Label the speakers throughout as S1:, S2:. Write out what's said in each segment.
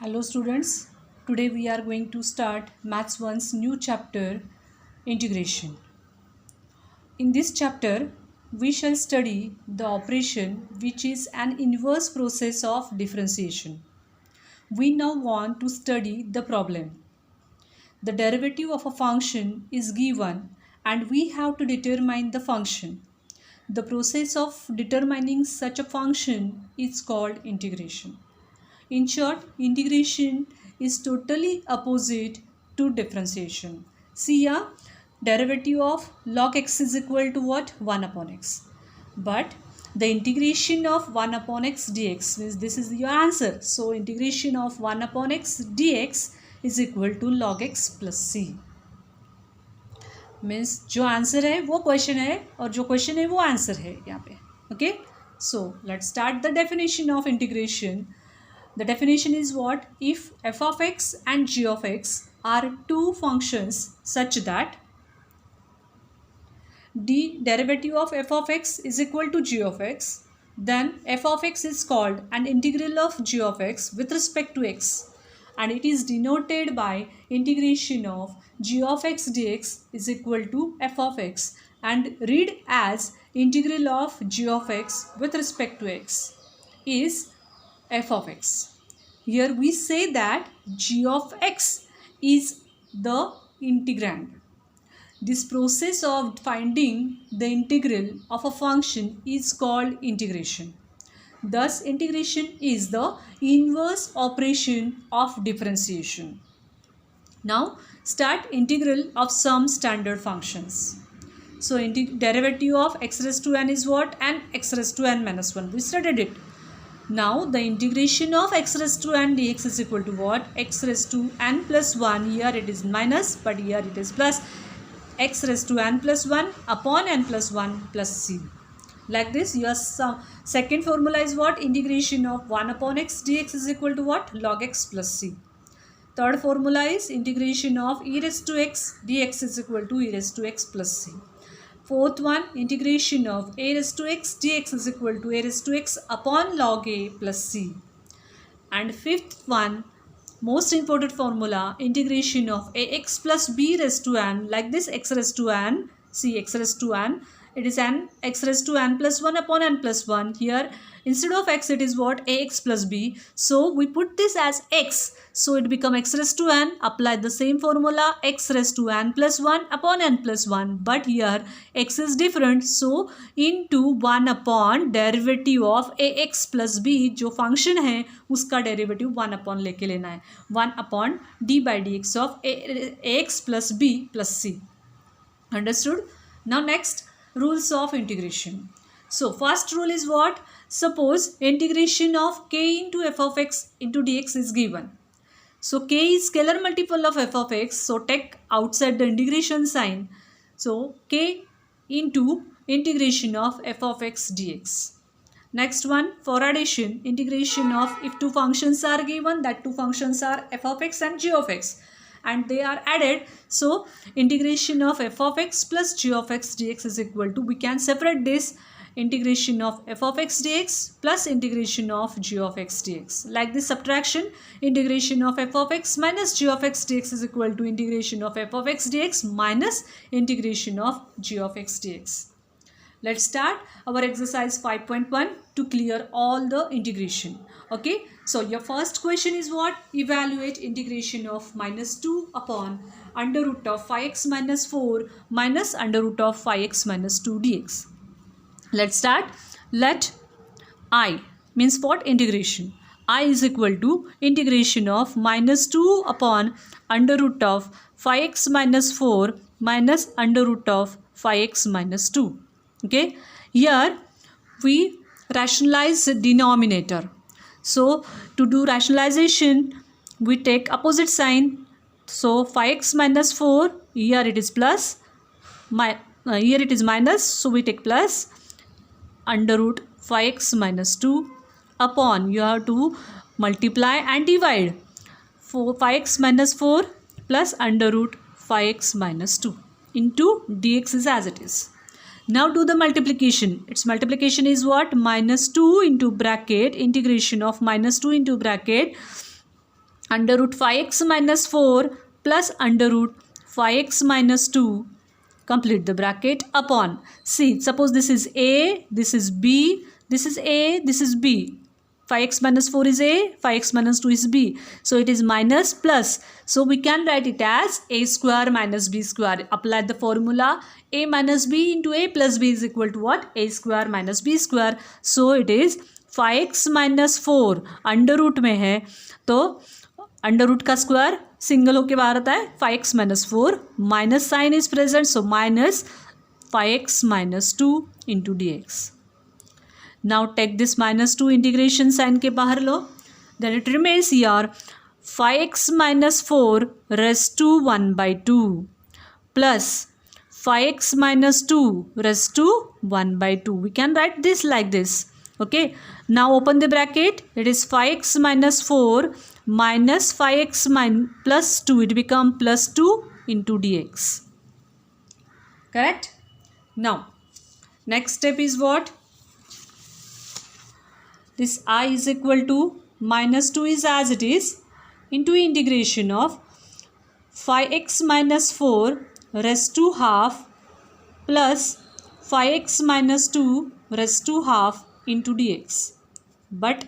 S1: Hello students, today we are going to start Maths 1's new chapter, Integration. In this chapter, we shall study the operation which is an inverse process of differentiation. We now want to study the problem. The derivative of a function is given and we have to determine the function. The process of determining such a function is called integration. In short, integration is totally opposite to differentiation. See here, derivative of log x is equal to what? 1 upon x. But the integration of 1 upon x dx means this is your answer. So, integration of 1 upon x dx is equal to log x plus c. Means जो answer है वो question है और जो question है वो answer है यहाँ पे. Okay, so let's start the definition of integration. The definition is what? If f of x and g of x are two functions such that the derivative of f of x is equal to g of x, then f of x is called an integral of g of x with respect to x, and it is denoted by integration of g of x dx is equal to f of x and read as integral of g of x with respect to x is f of x. Here we say that g of x is the integrand. This process of finding the integral of a function is called integration. Thus, integration is the inverse operation of differentiation. Now, start integral of some standard functions. So, derivative of x raised to n is what? And x raised to n minus 1. We studied it. Now, the integration of x raised to n dx is equal to what? X raised to n plus 1. Here it is minus, but here it is plus. X raised to n plus 1 upon n plus 1 plus c. Like this, your second formula is what? Integration of 1 upon x dx is equal to what? Log x plus c. Third formula is integration of e raised to x dx is equal to e raised to x plus c. Fourth one, integration of a raised to x dx is equal to a raised to x upon log a plus c. And fifth one, most important formula, integration of ax plus b raised to n, like this x raised to n, see x raised to n, it is n x raised to n plus 1 upon n plus 1. Here instead of x it is what? Ax plus b. So we put this as x. So it becomes x raised to n. Apply the same formula, x raised to n plus 1 upon n plus 1. But here x is different. So into 1 upon derivative of ax plus b, जो function है उसका derivative 1 upon लेके लेना है. 1 upon d by dx of ax plus b plus c. Understood? Now next, rules of integration. So first rule is what? Suppose integration of k into f of x into dx is given. So k is scalar multiple of f of x. So take outside the integration sign. So k into integration of f of x dx. Next one, for addition, integration of if two functions are given, that two functions are f of x and g of x, and they are added. So integration of f of x plus g of x dx is equal to, we can separate this, integration of f of x dx plus integration of g of x dx. Like this subtraction, integration of f of x minus g of x dx is equal to integration of f of x dx minus integration of g of x dx. Let's start our exercise 5.1 to clear all the integration. Okay, so your first question is what? Evaluate integration of minus 2 upon under root of 5x minus 4 minus under root of 5x minus 2 dx. Let's start. Let I means what? Integration. I is equal to integration of minus 2 upon under root of 5x minus 4 minus under root of 5x minus 2. Okay, here we rationalize the denominator. So to do rationalization, we take opposite sign. So 5x minus 4, here it is plus, here it is minus, so we take plus, under root 5x minus 2 upon, you have to multiply and divide, 5x minus 4 plus under root 5x minus 2 into dx is as it is. Now do the multiplication. Its multiplication is what? Minus 2 into bracket, integration of minus 2 into bracket under root 5x minus 4 plus under root 5x minus 2, complete the bracket, upon, see, suppose this is a, this is b, this is a, this is b. 5x minus 4 is a, 5x minus 2 is b. So it is minus plus. So we can write it as a square minus b square. Apply the formula, a minus b into a plus b is equal to what? A square minus b square. So it is 5x minus 4 under root में है तो under root का square single होके बाहर आता है 5x minus 4, minus sign is present so minus 5x minus 2 into dx. Now take this minus 2 integration sign के बाहर लो, then it remains here 5x minus 4 raised to 1 by 2 plus 5x minus 2 raised to 1 by 2. We can write this like this. Okay, now open the bracket. It is 5x minus 4 minus 5x plus 2. It become plus 2 into dx. Correct? Now next step is what? This I is equal to minus 2 is as it is into integration of 5x minus 4 raised to half plus 5x minus 2 raised to half into dx. But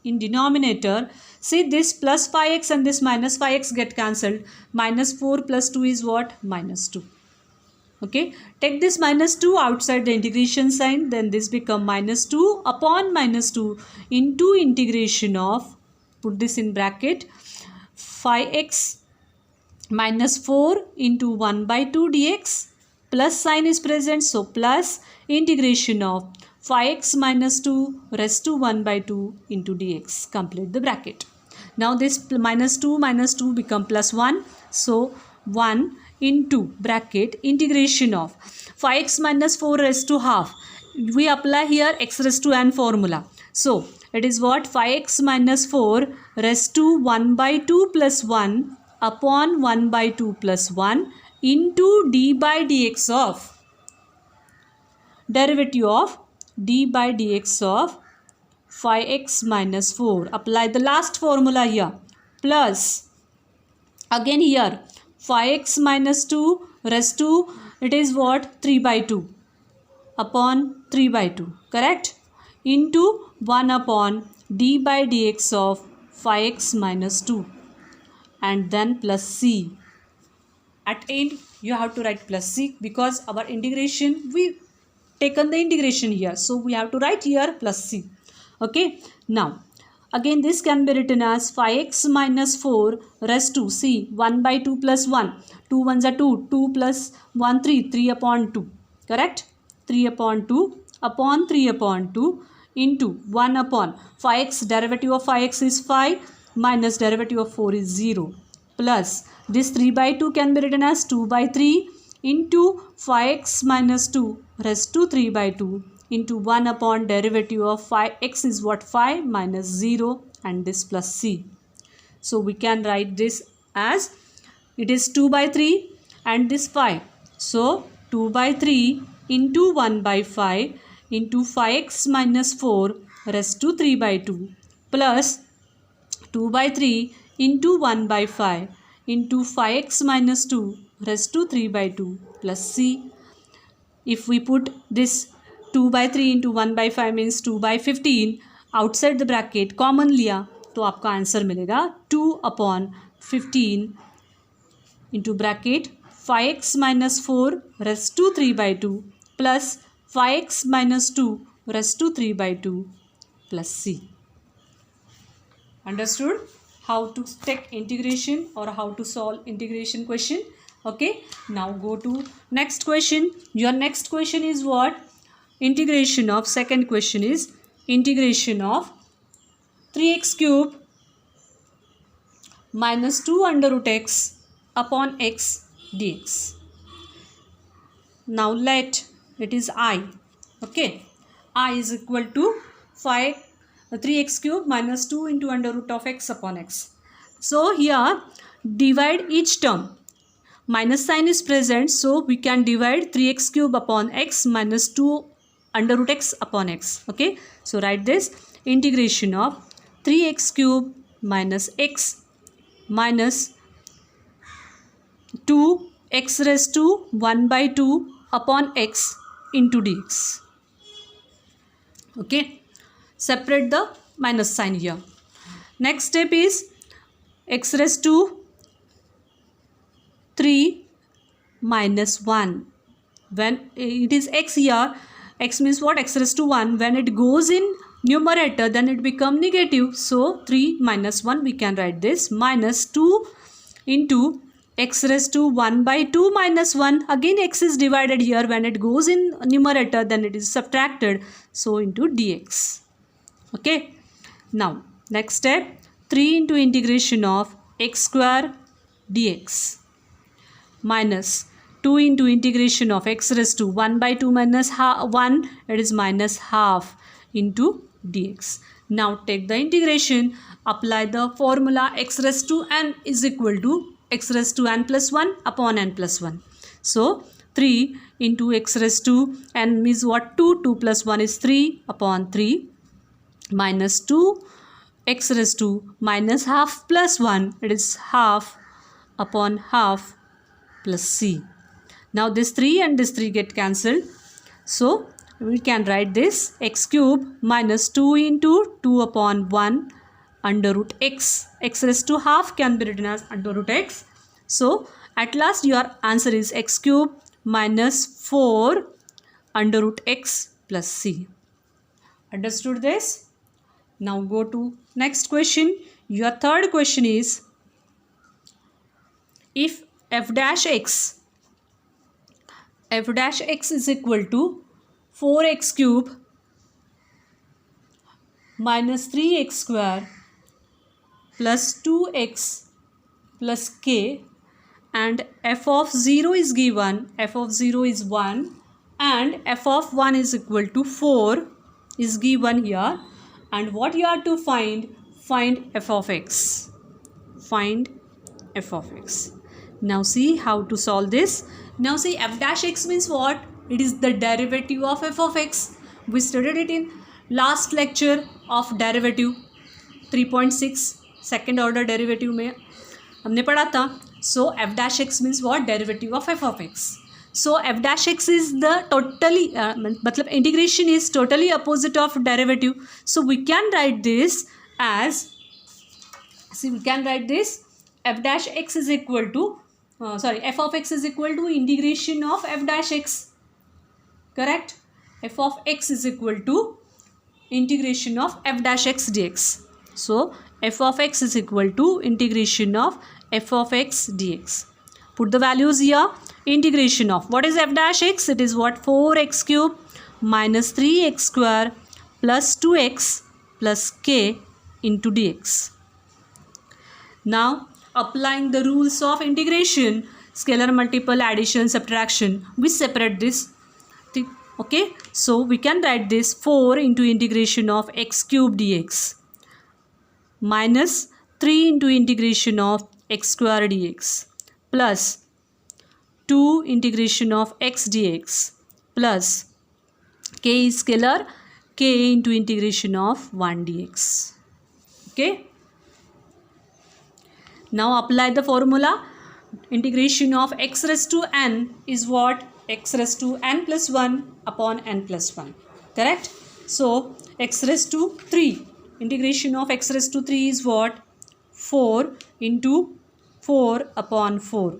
S1: in denominator, see this plus 5x and this minus 5x get cancelled. Minus 4 plus 2 is what? Minus 2. Okay, take this minus 2 outside the integration sign, then this become minus 2 upon minus 2 into integration of, put this in bracket, 5x minus 4 into 1 by 2 dx, plus sign is present, so plus integration of 5x minus 2 raised to 1 by 2 into dx. Complete the bracket. Now this minus 2 become plus 1, so 1 into bracket integration of 5x minus 4 raised to half. We apply here x raised to n formula. So it is what? 5x minus 4 raised to 1 by 2 plus 1 upon 1 by 2 plus 1 into d by dx of derivative of d by dx of 5x minus 4. Apply the last formula here, plus again here 5x minus 2 raised to, it is what? 3 by 2 upon 3 by 2, correct? Into 1 upon d by dx of 5x minus 2 and then plus c. At end you have to write plus c because our integration, we taken the integration here, so we have to write here plus c. Okay, now again this can be written as 5x minus 4 raised to, see, 1 by 2 plus 1, 2 ones are 2, 2 plus 1 3, 3 upon 2, correct? 3 upon 2 upon 3 upon 2 into 1 upon 5x, derivative of 5x is 5 minus derivative of 4 is 0, plus this 3 by 2 can be written as 2 by 3 into 5x minus 2 raised to 3 by 2 into 1 upon derivative of 5x is what? 5 minus 0 and this plus c. So we can write this as it is 2 by 3 and this 5. So 2 by 3 into 1 by 5 into 5x minus 4 raised to 3 by 2 plus 2 by 3 into 1 by 5 into 5x minus 2 raised to 3 by 2 plus c. If we put this 2 by 3 into 1 by 5 means 2 by 15 outside the bracket common लिया तो आपका answer मिलेगा 2 upon 15 into bracket 5x minus 4 raised to 3 by 2 plus 5x minus 2 raised to 3 by 2 plus c. Understood how to take integration or how to solve integration question? Okay, now go to next question. Your next question is what? Integration of, second question is integration of 3x cube minus 2 under root x upon x dx. Now let it is I. Okay, I is equal to 3x cube minus 2 into under root of x upon x. So here divide each term. Minus sign is present, so we can divide 3x cube upon x minus 2 under root x upon x. Okay, so write this integration of 3x cube minus x minus 2 x raised to 1 by 2 upon x into dx. Okay, separate the minus sign here. Next step is x raised to 3 minus 1. When it is x here, x means what? X raised to 1. When it goes in numerator, then it become negative. So 3 minus 1, we can write this minus 2 into x raised to 1 by 2 minus 1. Again x is divided here. When it goes in numerator, then it is subtracted. So into dx. Okay. Now next step, 3 into integration of x square dx minus 2 into integration of x raised to 1 by 2 minus 1, it is minus half into dx. Now take the integration, apply the formula x raised to n is equal to x raised to n plus 1 upon n plus 1. So 3 into x raised to n means what? 2, 2 plus 1 is 3 upon 3 minus 2 x raised to minus half plus 1, it is half upon half plus c. Now this 3 and this 3 get cancelled. So we can write this x cube minus 2 into 2 upon 1 under root x. X raised to half can be written as under root x. So at last your answer is x cube minus 4 under root x plus c. Understood this? Now go to next question. Your third question is, if f dash x is equal to 4x cube minus 3x square plus 2x plus k, and f of 0 is given, f of 0 is 1 and f of 1 is equal to 4 is given here, and what you have to find f of x. Find f of x. Now see how to solve this. Now see, f dash x means what? It is the derivative of f of x. We studied it in last lecture of derivative 3.6 second order derivative में हमने पढ़ा था. So f dash x means what? Derivative of f of x. So f dash x is the totally मतलब integration is totally opposite of derivative. So we can write this as, see, we can write this f dash x is equal to f of x is equal to integration of f dash x. Correct? F of x is equal to integration of f dash x dx. So f of x is equal to integration of f of x dx. Put the values here. Integration of what is f dash x? It is what? 4x cube minus 3x square plus 2x plus k into dx. Now applying the rules of integration, scalar multiple, addition, subtraction, we separate this. Okay, so we can write this 4 into integration of x cube dx minus 3 into integration of x square dx plus 2 integration of x dx plus k is scalar, k into integration of 1 dx. Okay. Now apply the formula. Integration of x raised to n is what? X raised to n plus 1 upon n plus 1. Correct? So x raised to 3. Integration of x raised to 3 is what? 4 into 4 upon 4.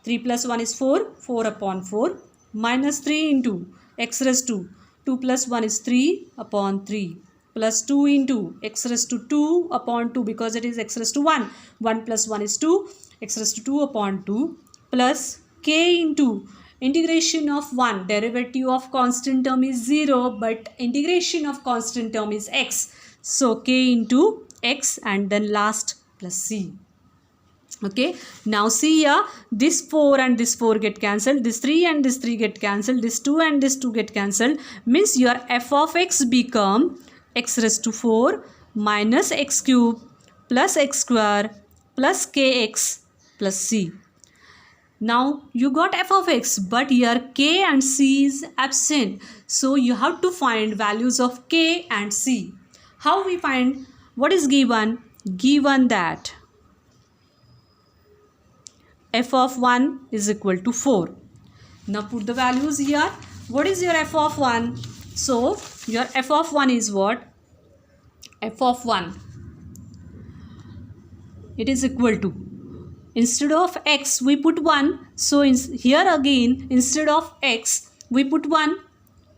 S1: 3 plus 1 is 4. 4 upon 4. Minus 3 into x raised to 2 plus 1 is 3 upon 3. Plus 2 into x raised to 2 upon 2 because it is x raised to 1. 1 plus 1 is 2. X raised to 2 upon 2 plus k into integration of 1. Derivative of constant term is 0 but integration of constant term is x. So k into x and then last plus c. Okay. Now see here, this 4 and this 4 get cancelled. This 3 and this 3 get cancelled. This 2 and this 2 get cancelled. Means your f of x become x raised to 4 minus x cube plus x square plus kx plus c. Now you got f of x but here k and c is absent. So you have to find values of k and c. How we find? What is given? Given that f of 1 is equal to 4. Now put the values here. What is your f of 1? So your f of 1 is what? F of 1, it is equal to, instead of x we put 1, so here again instead of x we put 1.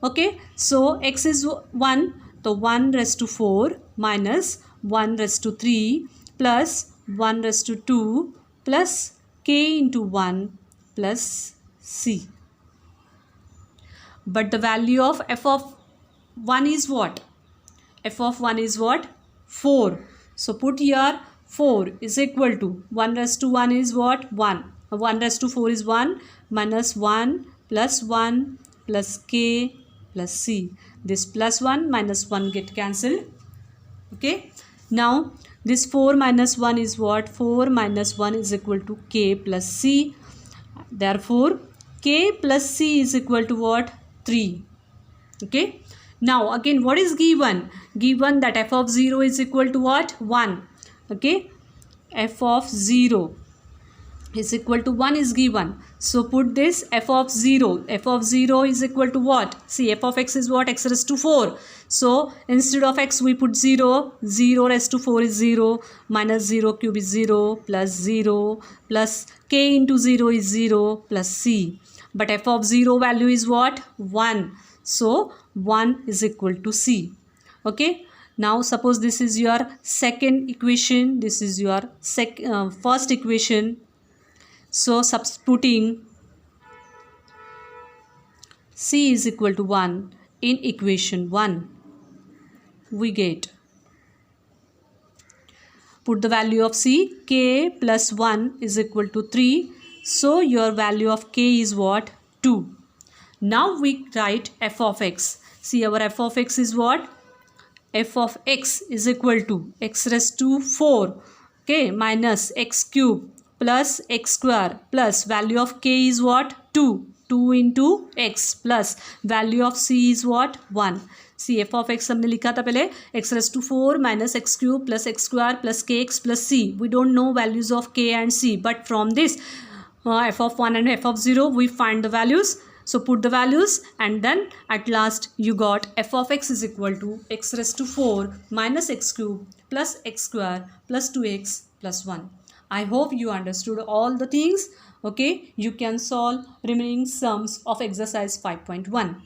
S1: Okay, so x is 1, so 1 raised to 4 minus 1 raised to 3 plus 1 raised to 2 plus k into 1 plus c. But the value of f of 1 is what? F of 1 is what? 4. So put here 4 is equal to 1 raised to 1 is what? 1. 1 raised to 4 is 1 minus 1 plus 1 plus k plus c. This plus 1 minus 1 get cancelled. Okay. Now this 4 minus 1 is what? 4 minus 1 is equal to k plus c. Therefore k plus c is equal to what? 3. Okay. Now again what is given? Given that f of 0 is equal to what? 1. Okay. F of 0 is equal to 1 is given. So put this f of 0. F of 0 is equal to what? See, f of x is what? X raised to 4. So instead of x we put 0. 0 raised to 4 is 0 minus 0 cube is 0 plus 0 plus k into 0 is 0 plus c. But f of 0 value is what? 1. So 1 is equal to c. Okay. Now suppose this is your second equation, this is your first equation. So substituting c is equal to 1 in equation 1, we get, put the value of c, k plus 1 is equal to 3. So your value of k is what? 2. Now we write f of x. See, our f of x is what? F of x is equal to x raised to 4, okay, minus x cube plus x square plus value of k is what? 2. 2 into x plus value of c is what? 1. See, f of x हमने लिखा था पहले x raised to 4 minus x cube plus x square plus kx plus c. We don't know values of k and c, but from this f of 1 and f of 0 we find the values. So put the values and then at last you got f of x is equal to x raised to 4 minus x cube plus x square plus 2x plus 1. I hope you understood all the things. Okay, you can solve remaining sums of exercise 5.1.